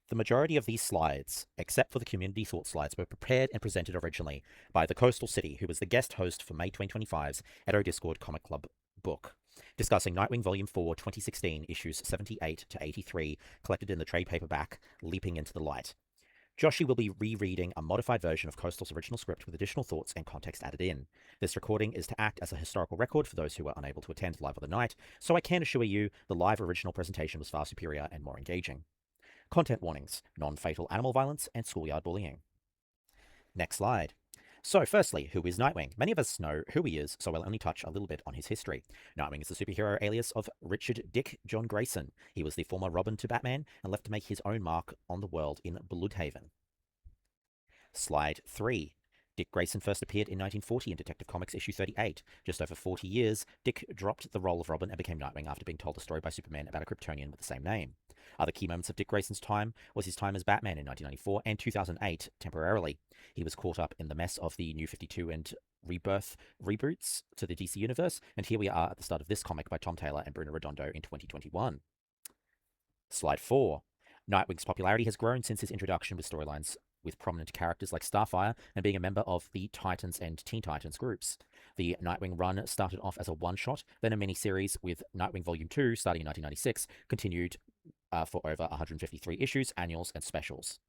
The majority of these slides, except for the community thought slides, were prepared and presented originally by theCoastalCity, who was the guest host for May 2025's Edo Discord Comic Club book, discussing Nightwing Volume 4, 2016, issues 78 to 83, collected in the trade paperback Leaping into the Light. Joshi will be rereading a modified version of Coastal's original script with additional thoughts and context added in. This recording is to act as a historical record for those who were unable to attend live on the night, so I can assure you the live original presentation was far superior and more engaging. Content warnings, non-fatal animal violence, and schoolyard bullying. Next slide. So firstly, who is Nightwing? Many of us know who he is, so I'll only touch a little bit on his history. Nightwing is the superhero alias of Richard Dick John Grayson. He was the former Robin to Batman and left to make his own mark on the world in Bloodhaven. Slide 3. Dick Grayson first appeared in 1940 in Detective Comics issue 38. Just over 40 years, Dick dropped the role of Robin and became Nightwing after being told a story by Superman about a Kryptonian with the same name. Other key moments of Dick Grayson's time was his time as Batman in 1994 and 2008, temporarily. He was caught up in the mess of the New 52 and Rebirth reboots to the DC Universe, and here we are at the start of this comic by Tom Taylor and Bruno Redondo in 2021. Slide 4. Nightwing's popularity has grown since his introduction with storylines with prominent characters like Starfire and being a member of the Titans and Teen Titans groups. The Nightwing run started off as a one-shot, then a mini-series with Nightwing Volume 2 starting in 1996, continued for over 153 issues, annuals, and specials.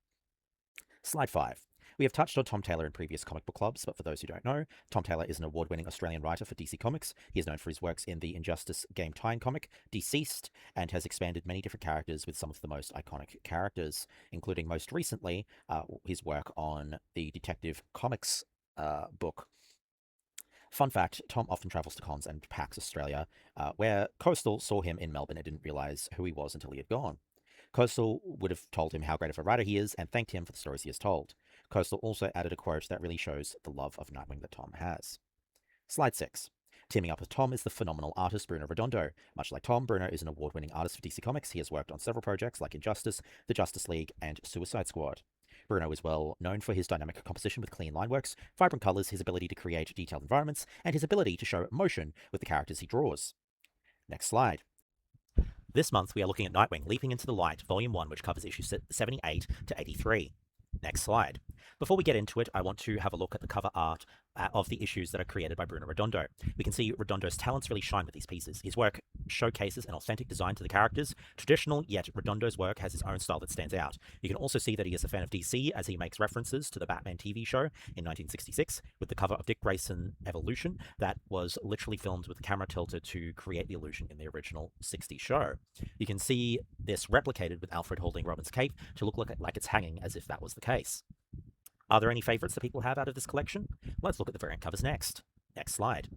Slide 5. We have touched on Tom Taylor in previous comic book clubs, but for those who don't know, Tom Taylor is an award-winning Australian writer for DC Comics. He is known for his works in the Injustice game tie-in comic, Deceased, and has expanded many different characters with some of the most iconic characters, including most recently his work on the Detective Comics book. Fun fact, Tom often travels to cons and PAX Australia, where Coastal saw him in Melbourne and didn't realise who he was until he had gone. Coastal would have told him how great of a writer he is and thanked him for the stories he has told. Coastal also added a quote that really shows the love of Nightwing that Tom has. Slide 6. Teaming up with Tom is the phenomenal artist Bruno Redondo. Much like Tom, Bruno is an award-winning artist for DC Comics. He has worked on several projects like Injustice, the Justice League, and Suicide Squad. Bruno is well known for his dynamic composition with clean line works, vibrant colors, his ability to create detailed environments, and his ability to show motion with the characters he draws. Next slide. This month, we are looking at Nightwing Leaping into the Light, Volume 1, which covers issues 78 to 83. Next slide. Before we get into it, I want to have a look at the cover art of the issues that are created by Bruno Redondo. We can see Redondo's talents really shine with these pieces. His work showcases an authentic design to the characters, traditional, yet Redondo's work has his own style that stands out. You can also see that he is a fan of DC as he makes references to the Batman TV show in 1966 with the cover of Dick Grayson Evolution that was literally filmed with the camera tilted to create the illusion in the original 60s show. You can see this replicated with Alfred holding Robin's cape to look like it's hanging as if that was the case. Are there any favorites that people have out of this collection? Let's look at the variant covers next. Next slide.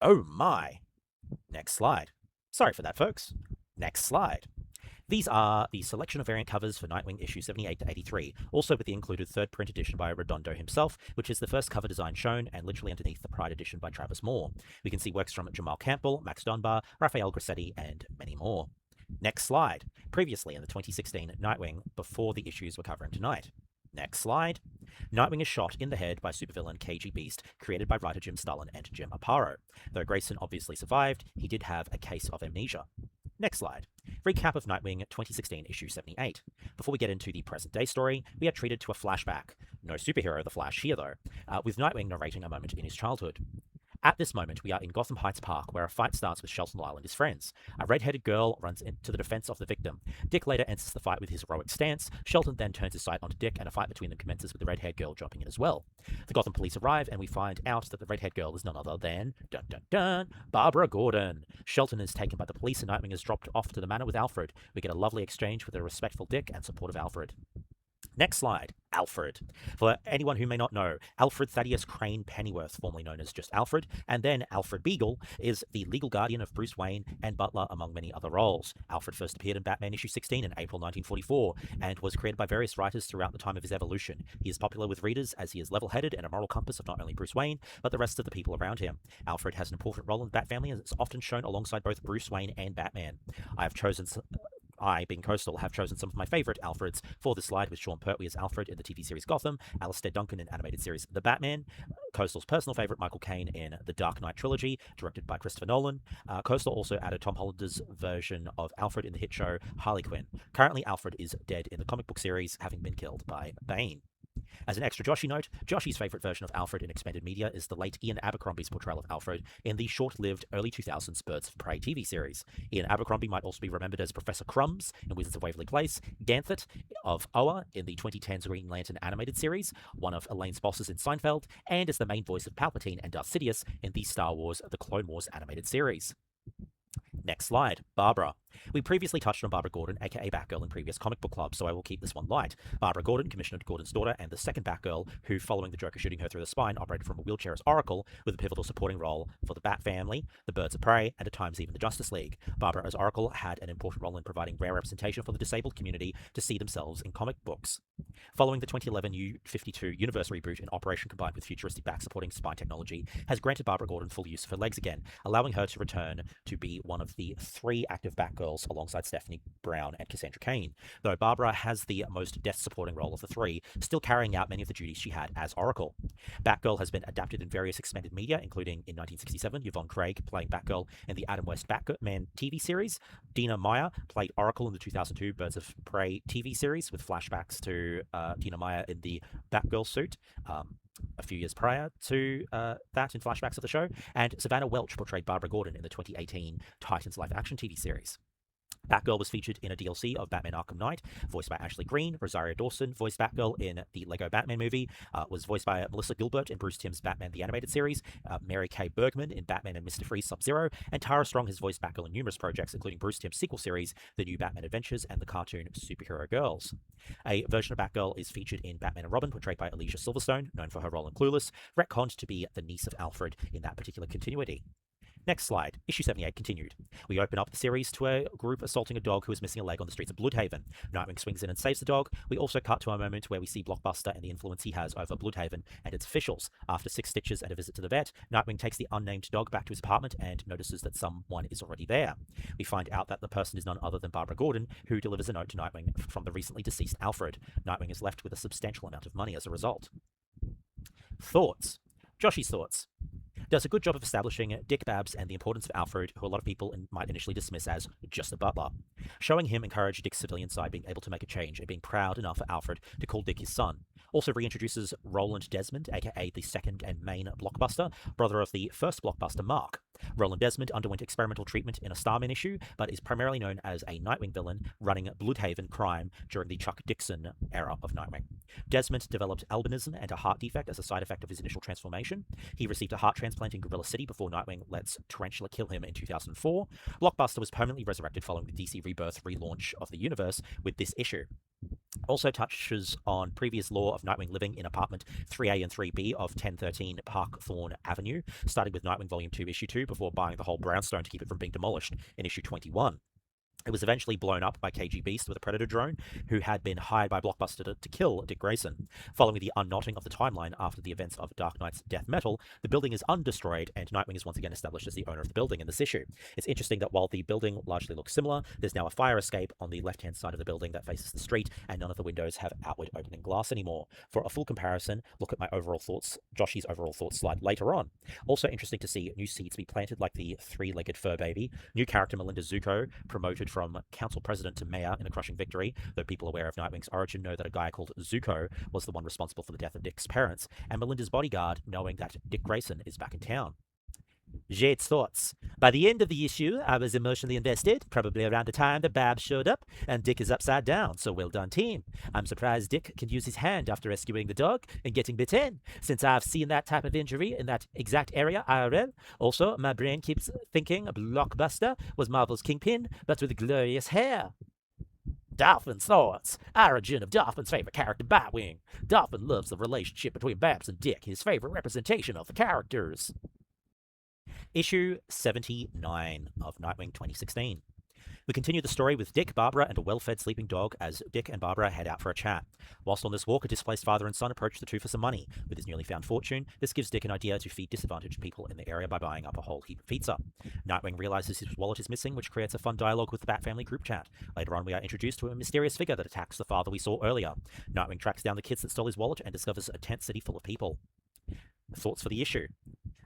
Oh my! Next slide. Sorry for that, folks. Next slide. These are the selection of variant covers for Nightwing issue 78 to 83, also with the included third print edition by Redondo himself, which is the first cover design shown, and literally underneath the Pride edition by Travis Moore. We can see works from Jamal Campbell, Max Dunbar, Raphael Grassetti, and many more. Next slide. Previously in the 2016 Nightwing, before the issues we're covering tonight. Next slide. Nightwing is shot in the head by supervillain KG Beast, created by writer Jim Starlin and Jim Aparo. Though Grayson obviously survived, he did have a case of amnesia. Next slide. Recap of Nightwing 2016 issue 78. Before we get into the present day story, we are treated to a flashback. No superhero The Flash here though, with Nightwing narrating a moment in his childhood. At this moment, we are in Gotham Heights Park, where a fight starts with Shelton Lyle and his friends. A red-headed girl runs into the defense of the victim. Dick later enters the fight with his heroic stance. Shelton then turns his sight onto Dick, and a fight between them commences with the red-haired girl jumping in as well. The Gotham police arrive, and we find out that the red-haired girl is none other than, dun dun dun, Barbara Gordon. Shelton is taken by the police, and Nightwing is dropped off to the manor with Alfred. We get a lovely exchange with a respectful Dick and supportive Alfred. Next slide, Alfred. For anyone who may not know, Alfred Thaddeus Crane Pennyworth, formerly known as just Alfred, and then Alfred Beagle, is the legal guardian of Bruce Wayne and butler, among many other roles. Alfred first appeared in Batman issue 16 in April 1944, and was created by various writers throughout the time of his evolution. He is popular with readers as he is level-headed and a moral compass of not only Bruce Wayne, but the rest of the people around him. Alfred has an important role in the Bat family and is often shown alongside both Bruce Wayne and Batman. I have chosen I, being Coastal, have chosen some of my favourite Alfreds for this slide, with Sean Pertwee as Alfred in the TV series Gotham, Alistair Duncan in animated series The Batman, Coastal's personal favourite Michael Caine in the Dark Knight trilogy, directed by Christopher Nolan. Coastal also added Tom Hollander's version of Alfred in the hit show Harley Quinn. Currently, Alfred is dead in the comic book series, having been killed by Bane. As an extra Joshy note, Joshy's favourite version of Alfred in expanded media is the late Ian Abercrombie's portrayal of Alfred in the short-lived early 2000s Birds of Prey TV series. Ian Abercrombie might also be remembered as Professor Crumbs in Wizards of Waverly Place, Ganthet of Oa in the 2010s Green Lantern animated series, one of Elaine's bosses in Seinfeld, and as the main voice of Palpatine and Darth Sidious in the Star Wars The Clone Wars animated series. Next slide, Barbara. We previously touched on Barbara Gordon, aka Batgirl, in previous comic book clubs, so I will keep this one light. Barbara Gordon, Commissioner Gordon's daughter, and the second Batgirl, who, following the Joker shooting her through the spine, operated from a wheelchair as Oracle, with a pivotal supporting role for the Bat family, the Birds of Prey, and at times even the Justice League. Barbara as Oracle had an important role in providing rare representation for the disabled community to see themselves in comic books. Following the 2011 U-52 universe reboot, an operation combined with futuristic back-supporting spine technology has granted Barbara Gordon full use of her legs again, allowing her to return to be one of the 3 active Batgirls alongside Stephanie Brown and Cassandra Cain, though Barbara has the most death-supporting role of the 3, still carrying out many of the duties she had as Oracle. Batgirl has been adapted in various expanded media, including in 1967, Yvonne Craig playing Batgirl in the Adam West Batman TV series. Dina Meyer played Oracle in the 2002 Birds of Prey TV series, with flashbacks to Dina Meyer in the Batgirl suit. A few years prior to that in flashbacks of the show, and Savannah Welch portrayed Barbara Gordon in the 2018 Titans live-action TV series. Batgirl was featured in a DLC of Batman Arkham Knight, voiced by Ashley Greene. Rosario Dawson voiced Batgirl in the Lego Batman movie, was voiced by Melissa Gilbert in Bruce Timm's Batman the Animated Series, Mary Kay Bergman in Batman and Mr. Freeze Sub-Zero, and Tara Strong has voiced Batgirl in numerous projects, including Bruce Timm's sequel series, The New Batman Adventures, and the cartoon Superhero Girls. A version of Batgirl is featured in Batman and Robin, portrayed by Alicia Silverstone, known for her role in Clueless, retconned to be the niece of Alfred in that particular continuity. Next slide, issue 78 continued. We open up the series to a group assaulting a dog who is missing a leg on the streets of Bloodhaven. Nightwing swings in and saves the dog. We also cut to a moment where we see Blockbuster and the influence he has over Bloodhaven and its officials. After 6 stitches and a visit to the vet, Nightwing takes the unnamed dog back to his apartment and notices that someone is already there. We find out that the person is none other than Barbara Gordon, who delivers a note to Nightwing from the recently deceased Alfred. Nightwing is left with a substantial amount of money as a result. Thoughts. Joshy's thoughts. Does a good job of establishing Dick Babs and the importance of Alfred, who a lot of people might initially dismiss as just a butler. Showing him encouraged Dick's civilian side being able to make a change and being proud enough for Alfred to call Dick his son. Also reintroduces Roland Desmond, aka the second and main Blockbuster, brother of the first Blockbuster, Mark. Roland Desmond underwent experimental treatment in a Starman issue, but is primarily known as a Nightwing villain running Bloodhaven crime during the Chuck Dixon era of Nightwing. Desmond developed albinism and a heart defect as a side effect of his initial transformation. He received a heart transplant in Gorilla City before Nightwing lets Tarantula kill him in 2004. Blockbuster was permanently resurrected following the DC Rebirth relaunch of the universe with this issue. Also touches on previous lore of Nightwing living in apartment 3A and 3B of 1013 Parkthorne Avenue, starting with Nightwing Volume 2, Issue 2, before buying the whole brownstone to keep it from being demolished in Issue 21. It was eventually blown up by KG Beast with a Predator drone, who had been hired by Blockbuster to kill Dick Grayson. Following the unknotting of the timeline after the events of Dark Knight's Death Metal, the building is undestroyed, and Nightwing is once again established as the owner of the building in this issue. It's interesting that while the building largely looks similar, there's now a fire escape on the left-hand side of the building that faces the street, and none of the windows have outward opening glass anymore. For a full comparison, look at my overall thoughts, Joshy's overall thoughts slide later on. Also interesting to see new seeds be planted, like the 3-legged fur baby, new character Melinda Zuko, promoted from council president to mayor in a crushing victory, though people aware of Nightwing's origin know that a guy called Zuko was the one responsible for the death of Dick's parents, and Melinda's bodyguard, knowing that Dick Grayson is back in town. Jade's thoughts. By the end of the issue, I was emotionally invested, probably around the time that Babs showed up, and Dick is upside down, so well done, team. I'm surprised Dick can use his hand after rescuing the dog and getting bitten, since I've seen that type of injury in that exact area IRL. Also, my brain keeps thinking Blockbuster was Marvel's Kingpin, but with glorious hair. Dolphin's thoughts. Origin of Dolphin's favorite character, Batwing. Dolphin loves the relationship between Babs and Dick, his favorite representation of the characters. Issue 79 of Nightwing 2016. We continue the story with Dick, Barbara, and a well-fed sleeping dog as Dick and Barbara head out for a chat. Whilst on this walk, a displaced father and son approach the two for some money. With his newly found fortune, this gives Dick an idea to feed disadvantaged people in the area by buying up a whole heap of pizza. Nightwing realizes his wallet is missing, which creates a fun dialogue with the Bat Family group chat. Later on, we are introduced to a mysterious figure that attacks the father we saw earlier. Nightwing tracks down the kids that stole his wallet and discovers a tent city full of people. Thoughts for the issue?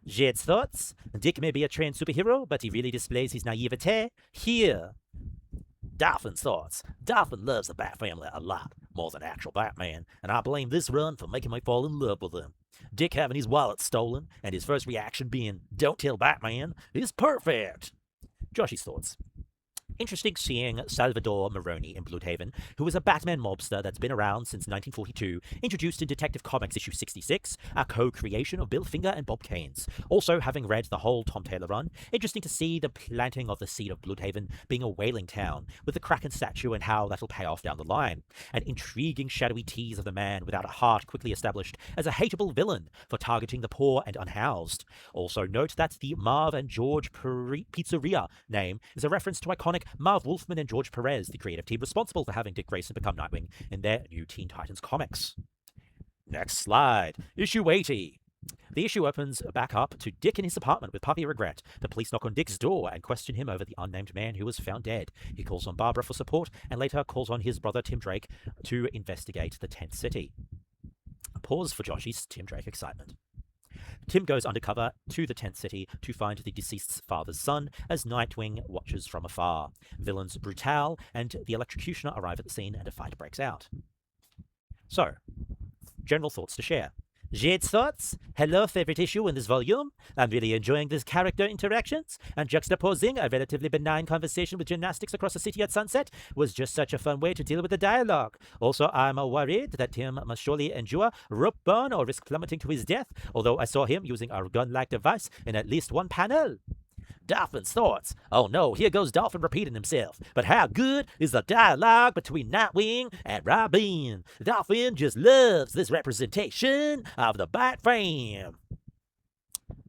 Jed's thoughts? Dick may be a trained superhero, but he really displays his naivete here. Dolphin's thoughts. Dolphin loves the Bat Family a lot, more than actual Batman, and I blame this run for making me fall in love with him. Dick having his wallet stolen, and his first reaction being, "Don't tell Batman," is perfect. Joshy's thoughts. Interesting seeing Salvador Maroni in Bloodhaven, who is a Batman mobster that's been around since 1942, introduced in Detective Comics issue 66, a co-creation of Bill Finger and Bob Kane's. Also, having read the whole Tom Taylor run, interesting to see the planting of the seed of Bloodhaven being a whaling town, with the Kraken statue and how that'll pay off down the line. An intriguing shadowy tease of the man without a heart quickly established as a hateable villain for targeting the poor and unhoused. Also note that the Marv and George Pizzeria name is a reference to iconic Marv Wolfman and George Perez, the creative team responsible for having Dick Grayson become Nightwing in their new Teen Titans comics. Next slide. Issue 80. The issue opens back up to Dick in his apartment with puppy regret. The police knock on Dick's door and question him over the unnamed man who was found dead. He calls on Barbara for support and later calls on his brother Tim Drake to investigate the tent city. A pause for Joshy's Tim Drake excitement. Tim goes undercover to the tent city to find the deceased's father's son as Nightwing watches from afar. Villains Brutal and the Electrocutioner arrive at the scene and a fight breaks out. So, general thoughts to share. Jed's thoughts? Hello, favorite issue in this volume. I'm really enjoying these character interactions, and juxtaposing a relatively benign conversation with gymnastics across the city at sunset was just such a fun way to deal with the dialogue. Also, I'm worried that Tim must surely endure rope burn or risk plummeting to his death, although I saw him using a gun-like device in at least one panel. Dolphin's thoughts. Oh no, here goes Dolphin repeating himself. But how good is the dialogue between Nightwing and Robin? Dolphin just loves this representation of the Bat Fam.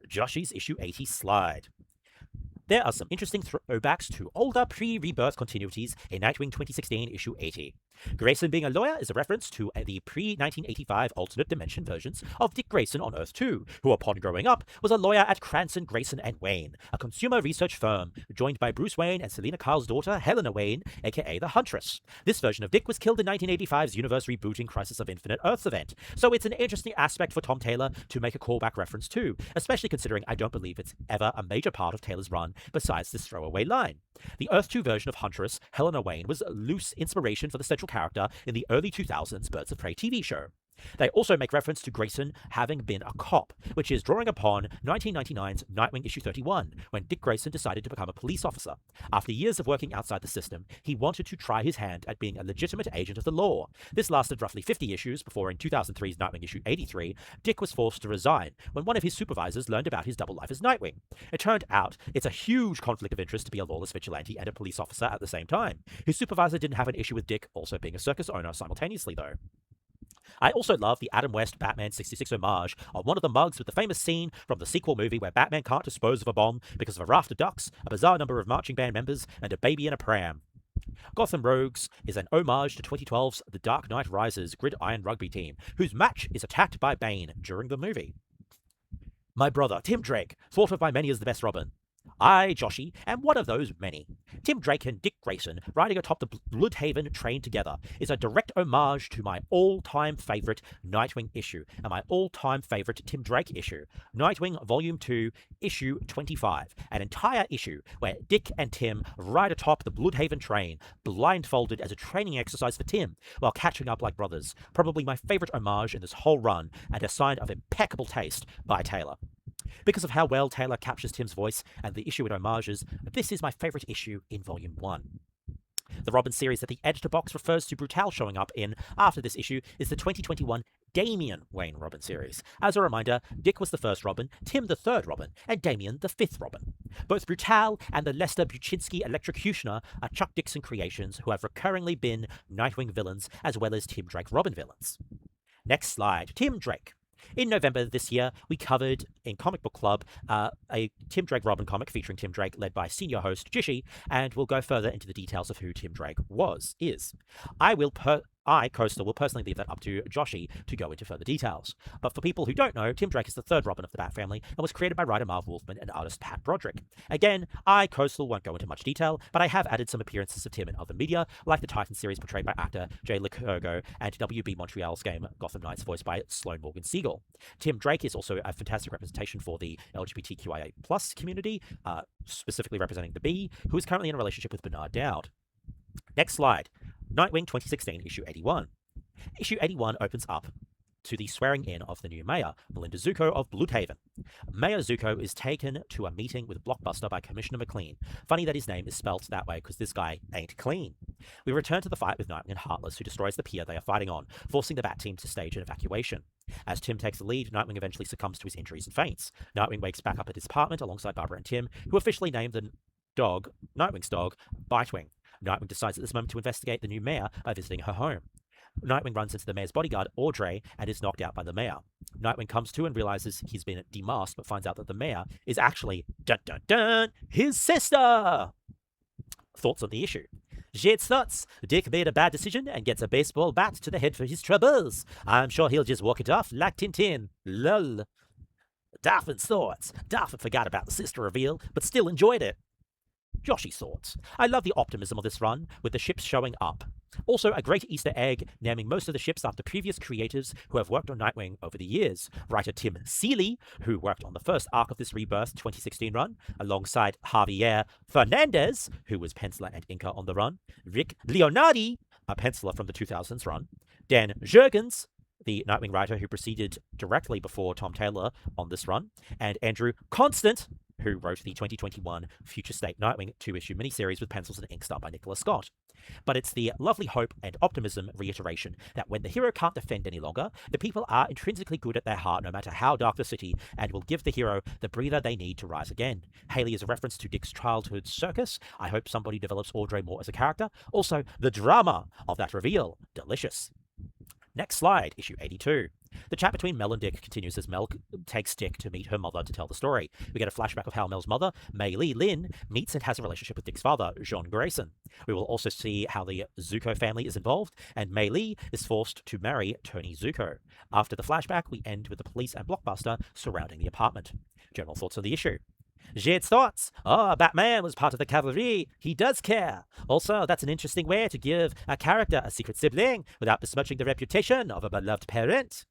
Joshy's issue 80 slide. There are some interesting throwbacks to older pre-rebirth continuities in Nightwing 2016 issue 80. Grayson being a lawyer is a reference to the pre-1985 alternate dimension versions of Dick Grayson on Earth 2, who upon growing up was a lawyer at Cranston, Grayson & Wayne, a consumer research firm, joined by Bruce Wayne and Selina Kyle's daughter, Helena Wayne, aka the Huntress. This version of Dick was killed in 1985's universe rebooting Crisis of Infinite Earths event, so it's an interesting aspect for Tom Taylor to make a callback reference to, especially considering I don't believe it's ever a major part of Taylor's run besides this throwaway line. The Earth 2 version of Huntress, Helena Wayne, was a loose inspiration for the central character in the early 2000s Birds of Prey TV show. They also make reference to Grayson having been a cop, which is drawing upon 1999's Nightwing issue 31, when Dick Grayson decided to become a police officer. After years of working outside the system, he wanted to try his hand at being a legitimate agent of the law. This lasted roughly 50 issues before in 2003's Nightwing issue 83, Dick was forced to resign when one of his supervisors learned about his double life as Nightwing. It turned out it's a huge conflict of interest to be a lawless vigilante and a police officer at the same time. His supervisor didn't have an issue with Dick also being a circus owner simultaneously though. I also love the Adam West Batman 66 homage on one of the mugs with the famous scene from the sequel movie where Batman can't dispose of a bomb because of a raft of ducks, a bizarre number of marching band members, and a baby in a pram. Gotham Rogues is an homage to 2012's The Dark Knight Rises gridiron rugby team, whose match is attacked by Bane during the movie. My brother, Tim Drake, thought of by many as the best Robin. I, Joshy, am one of those many. Tim Drake and Dick Grayson riding atop the Bloodhaven train together is a direct homage to my all-time favourite Nightwing issue and my all-time favourite Tim Drake issue, Nightwing Volume 2, Issue 25, an entire issue where Dick and Tim ride atop the Bloodhaven train, blindfolded as a training exercise for Tim, while catching up like brothers. Probably my favourite homage in this whole run, and a sign of impeccable taste by Taylor. Because of how well Taylor captures Tim's voice and the issue it homages, this is my favourite issue in Volume 1. The Robin series that the editor box refers to Brutal showing up in after this issue is the 2021 Damian Wayne Robin series. As a reminder, Dick was the first Robin, Tim the third Robin, and Damian the fifth Robin. Both Brutal and the Lester Buczynski Electrocutioner are Chuck Dixon creations who have recurringly been Nightwing villains as well as Tim Drake Robin villains. Next slide, Tim Drake. In November this year, we covered in Comic Book Club a Tim Drake Robin comic featuring Tim Drake, led by senior host Jishi, and we'll go further into the details of who Tim Drake is. Coastal, will personally leave that up to Joshi to go into further details. But for people who don't know, Tim Drake is the third Robin of the Bat family and was created by writer Marv Wolfman and artist Pat Broderick. Again, Coastal, won't go into much detail, but I have added some appearances of Tim in other media, like the Titan series portrayed by actor Jay Licurgo and WB Montreal's game Gotham Knights voiced by Sloan Morgan Siegel. Tim Drake is also a fantastic representation for the LGBTQIA+ community, specifically representing the Bee, who is currently in a relationship with Bernard Dowd. Next slide. Nightwing 2016, issue 81. Issue 81 opens up to the swearing in of the new mayor, Melinda Zuko of Bloodhaven. Mayor Zuko is taken to a meeting with Blockbuster by Commissioner McLean. Funny that his name is spelt that way because this guy ain't clean. We return to the fight with Nightwing and Heartless, who destroys the pier they are fighting on, forcing the Bat Team to stage an evacuation. As Tim takes the lead, Nightwing eventually succumbs to his injuries and faints. Nightwing wakes back up at his apartment alongside Barbara and Tim, who officially named the dog, Nightwing's dog, Bitewing. Nightwing decides at this moment to investigate the new mayor by visiting her home. Nightwing runs into the mayor's bodyguard, Audrey, and is knocked out by the mayor. Nightwing comes to and realizes he's been demasked, but finds out that the mayor is actually, his sister! Thoughts on the issue? Jade's thoughts. Dick made a bad decision and gets a baseball bat to the head for his troubles. I'm sure he'll just walk it off like Tintin. Lol. Darfin's thoughts. Darfin forgot about the sister reveal, but still enjoyed it. Joshy's thoughts. I love the optimism of this run, with the ships showing up. Also, a great Easter egg, naming most of the ships after previous creators who have worked on Nightwing over the years. Writer Tim Seeley, who worked on the first arc of this Rebirth 2016 run, alongside Javier Fernandez, who was penciler and inker on the run, Rick Leonardi, a penciler from the 2000s run, Dan Jurgens, the Nightwing writer who proceeded directly before Tom Taylor on this run, and Andrew Constant, who wrote the 2021 Future State Nightwing 2-issue miniseries with pencils and ink start by Nicholas Scott. But it's the lovely hope and optimism reiteration that when the hero can't defend any longer, the people are intrinsically good at their heart no matter how dark the city, and will give the hero the breather they need to rise again. Haley is a reference to Dick's childhood circus. I hope somebody develops Audrey more as a character. Also, the drama of that reveal. Delicious. Next slide, issue 82. The chat between Mel and Dick continues as Mel takes Dick to meet her mother to tell the story. We get a flashback of how Mel's mother, Mei Lee Lin, meets and has a relationship with Dick's father, John Grayson. We will also see how the Zuko family is involved, and Mei Lee is forced to marry Tony Zuko. After the flashback, we end with the police and Blockbuster surrounding the apartment. General thoughts on the issue? Jade's thoughts. Batman was part of the cavalry. He does care. Also, that's an interesting way to give a character a secret sibling without besmirching the reputation of a beloved parent.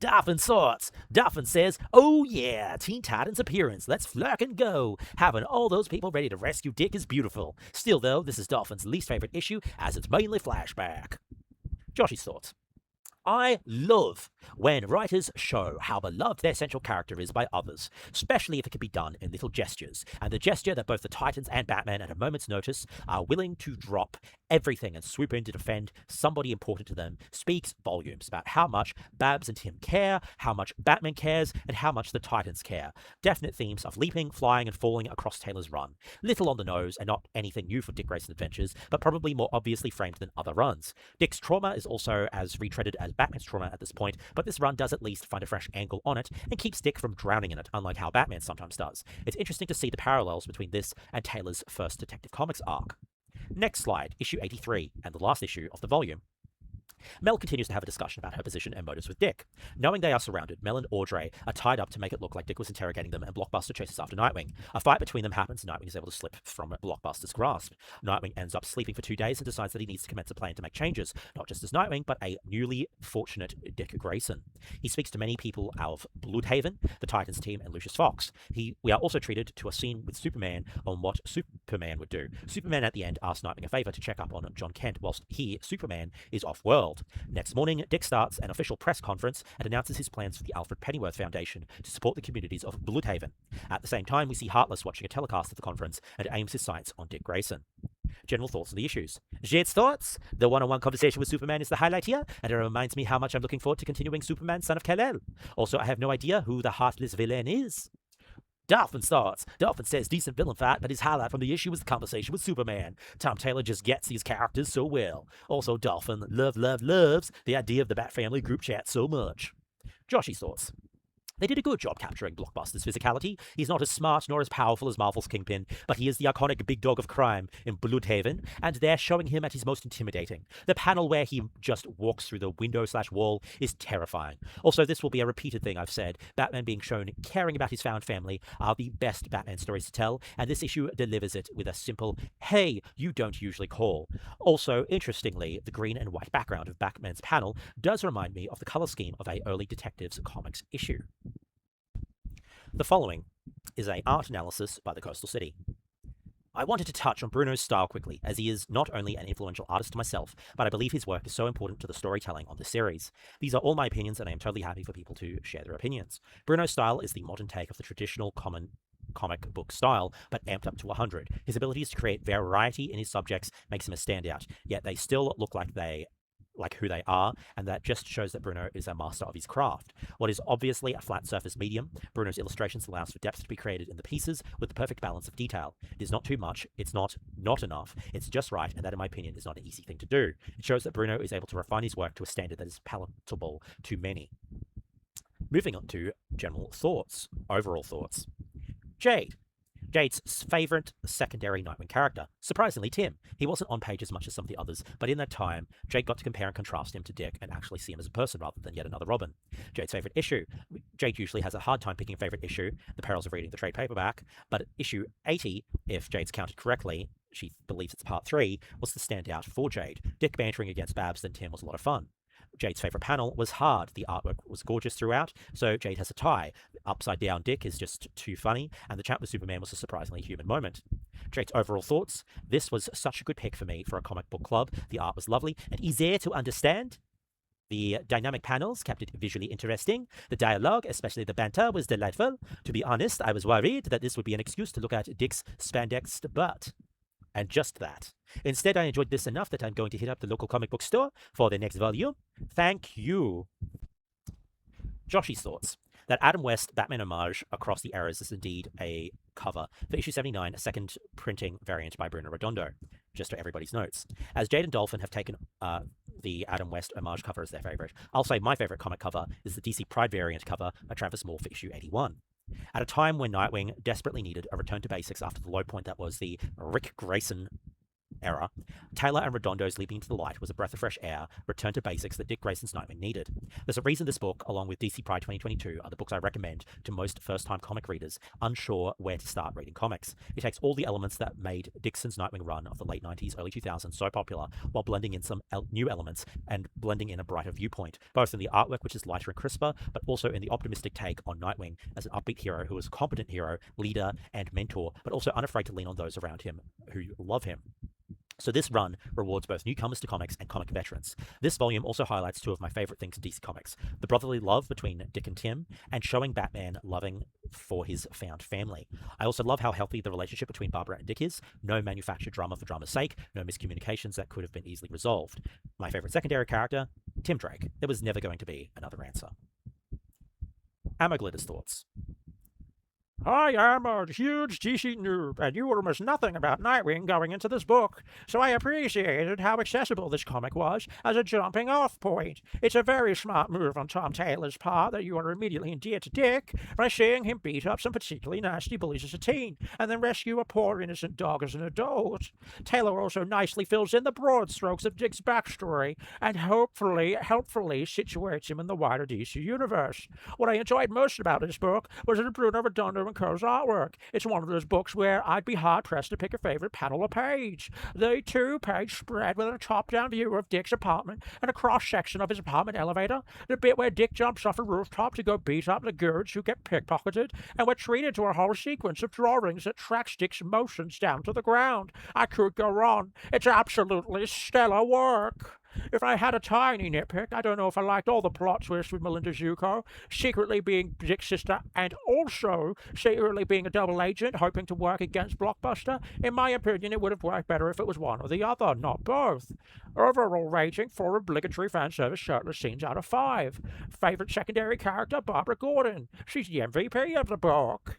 Darfin's thoughts. Darfin says, oh yeah, Teen Titans appearance. Let's flirk and go. Having all those people ready to rescue Dick is beautiful. Still, though, this is Darfin's least favorite issue, as it's mainly flashback. Joshy's thoughts. I love when writers show how beloved their central character is by others, especially if it can be done in little gestures. And the gesture that both the Titans and Batman at a moment's notice are willing to drop everything and swoop in to defend somebody important to them speaks volumes about how much Babs and Tim care, how much Batman cares, and how much the Titans care. Definite themes of leaping, flying, and falling across Taylor's run. Little on the nose and not anything new for Dick Grayson Adventures, but probably more obviously framed than other runs. Dick's trauma is also as retreaded as Batman's trauma at this point, but this run does at least find a fresh angle on it and keeps Dick from drowning in it, unlike how Batman sometimes does. It's interesting to see the parallels between this and Taylor's first Detective Comics arc. Next slide, issue 83, and the last issue of the volume. Mel continues to have a discussion about her position and motives with Dick. Knowing they are surrounded, Mel and Audrey are tied up to make it look like Dick was interrogating them, and Blockbuster chases after Nightwing. A fight between them happens, and Nightwing is able to slip from Blockbuster's grasp. Nightwing ends up sleeping for 2 days and decides that he needs to commence a plan to make changes, not just as Nightwing, but a newly fortunate Dick Grayson. He speaks to many people of Bloodhaven, the Titans team, and Lucius Fox. We are also treated to a scene with Superman on what Superman would do. Superman at the end asks Nightwing a favor to check up on John Kent whilst he, Superman, is off-world. Next morning, Dick starts an official press conference and announces his plans for the Alfred Pennyworth Foundation to support the communities of Bloodhaven. At the same time, we see Heartless watching a telecast of the conference and aims his sights on Dick Grayson. General thoughts on the issues. Jade's thoughts? The one-on-one conversation with Superman is the highlight here, and it reminds me how much I'm looking forward to continuing Superman, Son of Kal-El. Also, I have no idea who the Heartless villain is. Dolphin's thoughts. Dolphin says decent villain fight, but his highlight from the issue was the conversation with Superman. Tom Taylor just gets these characters so well. Also, Dolphin loves the idea of the Bat Family group chat so much. Joshy's thoughts. They did a good job capturing Blockbuster's physicality. He's not as smart nor as powerful as Marvel's Kingpin, but he is the iconic big dog of crime in Bloodhaven, and they're showing him at his most intimidating. The panel where he just walks through the window/wall is terrifying. Also, this will be a repeated thing I've said. Batman being shown caring about his found family are the best Batman stories to tell, and this issue delivers it with a simple, hey, you don't usually call. Also, interestingly, the green and white background of Batman's panel does remind me of the color scheme of a early Detectives Comics issue. The following is an art analysis by the Coastal City. I wanted to touch on Bruno's style quickly, as he is not only an influential artist myself, but I believe his work is so important to the storytelling on this series. These are all my opinions, and I am totally happy for people to share their opinions. Bruno's style is the modern take of the traditional comic book style, but amped up to 100. His abilities to create variety in his subjects makes him a standout, yet they still look like who they are, and that just shows that Bruno is a master of his craft. What is obviously a flat surface medium, Bruno's illustrations allows for depth to be created in the pieces with the perfect balance of detail. It is not too much, it's not enough, it's just right, and that in my opinion is not an easy thing to do. It shows that Bruno is able to refine his work to a standard that is palatable to many. Moving on to general thoughts, overall thoughts. Jade. Jade's favourite secondary Nightwing character. Surprisingly, Tim. He wasn't on page as much as some of the others, but in that time, Jade got to compare and contrast him to Dick and actually see him as a person rather than yet another Robin. Jade's favourite issue. Jade usually has a hard time picking a favourite issue, the perils of reading the trade paperback, but issue 80, if Jade's counted correctly, she believes it's part 3, was the standout for Jade. Dick bantering against Babs and Tim was a lot of fun. Jade's favourite panel was hard. The artwork was gorgeous throughout, so Jade has a tie. Upside down Dick is just too funny, and the chat with Superman was a surprisingly human moment. Jade's overall thoughts. This was such a good pick for me for a comic book club. The art was lovely and easier to understand. The dynamic panels kept it visually interesting. The dialogue, especially the banter, was delightful. To be honest, I was worried that this would be an excuse to look at Dick's spandexed butt. And just that. Instead, I enjoyed this enough that I'm going to hit up the local comic book store for the next volume. Thank you. Joshy's thoughts. That Adam West Batman homage across the eras is indeed a cover for issue 79, a second printing variant by Bruno Redondo, just for everybody's notes. As Jade and Dolphin have taken the Adam West homage cover as their favourite, I'll say my favourite comic cover is the DC Pride variant cover by Travis Moore for issue 81. At a time when Nightwing desperately needed a return to basics after the low point that was the Rick Grayson era, Taylor and Redondo's Leaping into the Light was a breath of fresh air, return to basics that Dick Grayson's Nightwing needed. There's a reason this book, along with DC Pride 2022, are the books I recommend to most first-time comic readers unsure where to start reading comics. It takes all the elements that made Dixon's Nightwing run of the late 90s, early 2000s so popular, while blending in some new elements and blending in a brighter viewpoint, both in the artwork, which is lighter and crisper, but also in the optimistic take on Nightwing as an upbeat hero who is a competent hero, leader, and mentor, but also unafraid to lean on those around him who love him. So this run rewards both newcomers to comics and comic veterans. This volume also highlights two of my favourite things in DC Comics: the brotherly love between Dick and Tim, and showing Batman loving for his found family. I also love how healthy the relationship between Barbara and Dick is. No manufactured drama for drama's sake, no miscommunications that could have been easily resolved. My favourite secondary character, Tim Drake. There was never going to be another answer. Amaglitter's thoughts. I am a huge DC noob, and knew almost nothing about Nightwing going into this book, so I appreciated how accessible this comic was as a jumping-off point. It's a very smart move on Tom Taylor's part that you are immediately endeared to Dick by seeing him beat up some particularly nasty bullies as a teen, and then rescue a poor innocent dog as an adult. Taylor also nicely fills in the broad strokes of Dick's backstory, and helpfully situates him in the wider DC universe. What I enjoyed most about this book was the Bruno Redondo and Co.'s artwork. It's one of those books where I'd be hard-pressed to pick a favorite panel or page. The two-page spread with a top-down view of Dick's apartment and a cross-section of his apartment elevator, the bit where Dick jumps off a rooftop to go beat up the guards who get pickpocketed, and we're treated to a whole sequence of drawings that tracks Dick's motions down to the ground. I could go on. It's absolutely stellar work. If I had a tiny nitpick, I don't know if I liked all the plot twists with Melinda Zuko, secretly being Dick's sister and also secretly being a double agent hoping to work against Blockbuster. In my opinion, it would have worked better if it was one or the other, not both. Overall rating, 4 obligatory fan service shirtless scenes out of 5. Favorite secondary character, Barbara Gordon. She's the MVP of the book.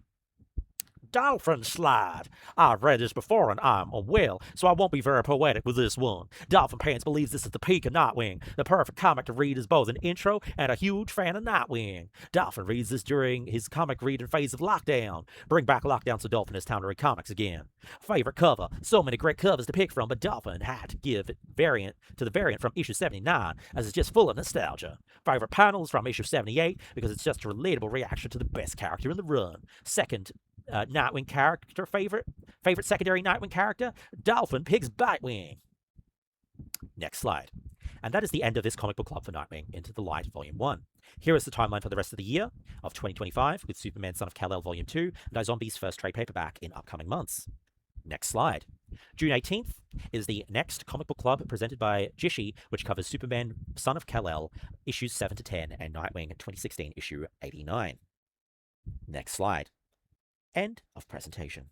Dolphin Slide. I've read this before and I'm unwell, so I won't be very poetic with this one. Dolphin Pants believes this is the peak of Nightwing, the perfect comic to read as both an intro and a huge fan of Nightwing. Dolphin reads this during his comic reading phase of lockdown. Bring back lockdown so Dolphin has time to read comics again. Favorite cover. So many great covers to pick from, but Dolphin had to give variant to the variant from issue 79, as it's just full of nostalgia. Favorite panels from issue 78, because it's just a relatable reaction to the best character in the run. Second Nightwing character favorite secondary Nightwing character, Dolphin picks Bitewing. Next slide. And that is the end of this comic book club for Nightwing Into the Light Volume 1. Here is the timeline for the rest of the year of 2025, with Superman Son of Kal-El Volume 2 and iZombie's first trade paperback in upcoming months. Next slide. June 18th is the next comic book club presented by Jishi, which covers Superman Son of Kal-El issues 7 to 10 and Nightwing 2016 issue 89. Next slide. End of presentation.